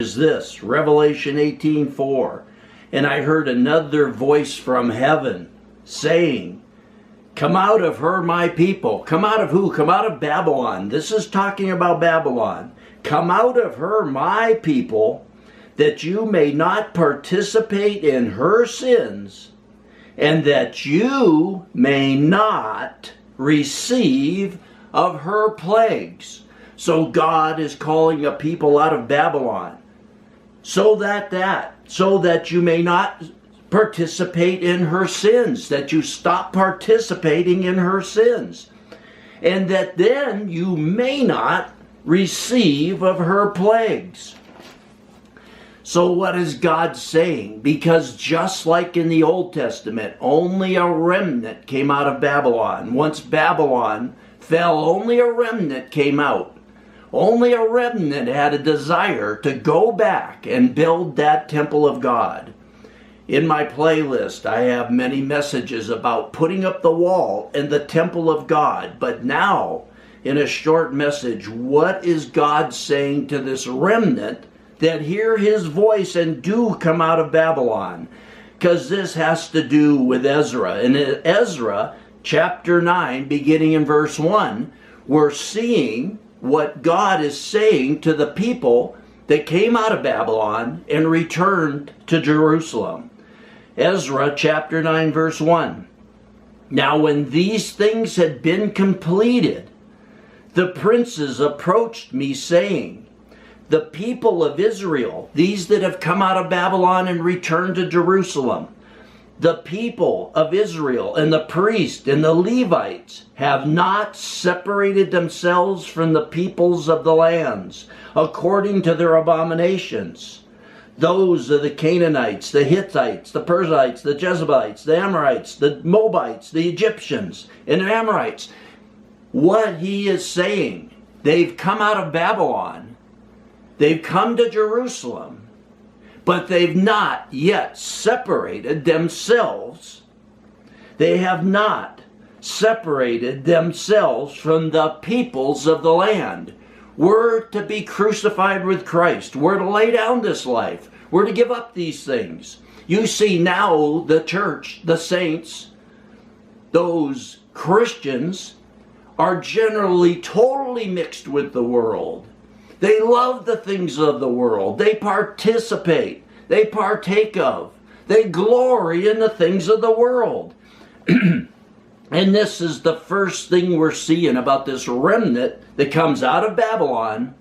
is this, Revelation 18:4. And I heard another voice from heaven saying, come out of her, my people. Come out of who? Come out of Babylon. This is talking about Babylon. Come out of her, my people, that you may not participate in her sins, and that you may not receive of her plagues. So God is calling a people out of Babylon. So that you may not participate in her sins, that you stop participating in her sins, and that then you may not receive of her plagues. So what is God saying? Because just like in the Old Testament, only a remnant came out of Babylon. Once Babylon fell, only a remnant came out. Only a remnant had a desire to go back and build that temple of God. In my playlist, I have many messages about putting up the wall and the temple of God. But now, in a short message, what is God saying to this remnant that hear his voice and do come out of Babylon? Because this has to do with Ezra. In Ezra chapter 9, beginning in verse 1, we're seeing what God is saying to the people that came out of Babylon and returned to Jerusalem. Ezra chapter 9 verse 1. Now when these things had been completed, the princes approached me saying, the people of Israel, these that have come out of Babylon and returned to Jerusalem, the people of Israel and the priests and the Levites have not separated themselves from the peoples of the lands according to their abominations. Those are the Canaanites, the Hittites, the Perizzites, the Jebusites, the Amorites, the Moabites, the Egyptians, and the Amorites. What he is saying, they've come out of Babylon, they've come to Jerusalem, but they've not yet separated themselves. They have not separated themselves from the peoples of the land. We're to be crucified with Christ. We're to lay down this life. We're to give up these things. You see now the church, the saints, those Christians are generally totally mixed with the world. They love the things of the world. They participate. They partake of. They glory in the things of the world. And this is the first thing we're seeing about this remnant that comes out of Babylon,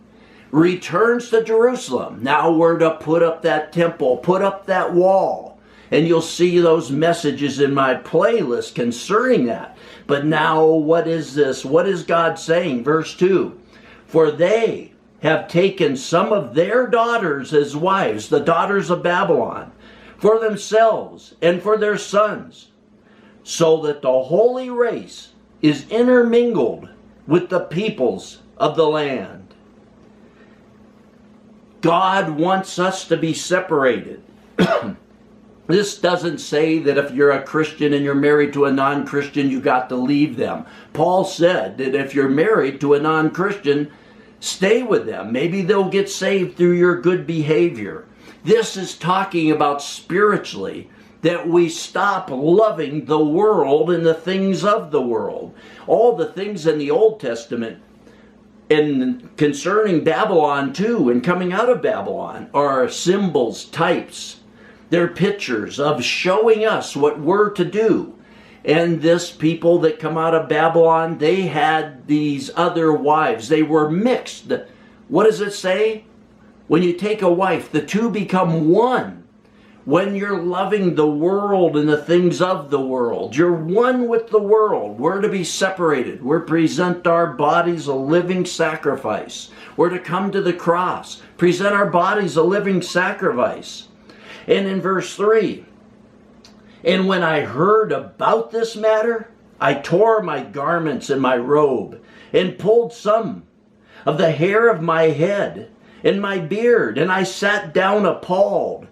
returns to Jerusalem. Now we're to put up that temple, put up that wall. And you'll see those messages in my playlist concerning that. But now what is this? What is God saying? Verse 2. For they have taken some of their daughters as wives, the daughters of Babylon, for themselves and for their sons, so that the holy race is intermingled with the peoples of the land. God wants us to be separated. This doesn't say that if you're a Christian and you're married to a non-Christian, you got to leave them. Paul said that if you're married to a non-Christian, stay with them. Maybe they'll get saved through your good behavior. This is talking about spiritually, that we stop loving the world and the things of the world. All the things in the Old Testament and concerning Babylon too, and coming out of Babylon, are symbols, types. They're pictures of showing us what we're to do. And this people that come out of Babylon, they had these other wives. They were mixed. What does it say? When you take a wife, the two become one. When you're loving the world and the things of the world, you're one with the world. We're to be separated. We're to present our bodies a living sacrifice. We're to come to the cross, present our bodies a living sacrifice. And in verse 3, and when I heard about this matter, I tore my garments and my robe, and pulled some of the hair of my head and my beard, and I sat down appalled.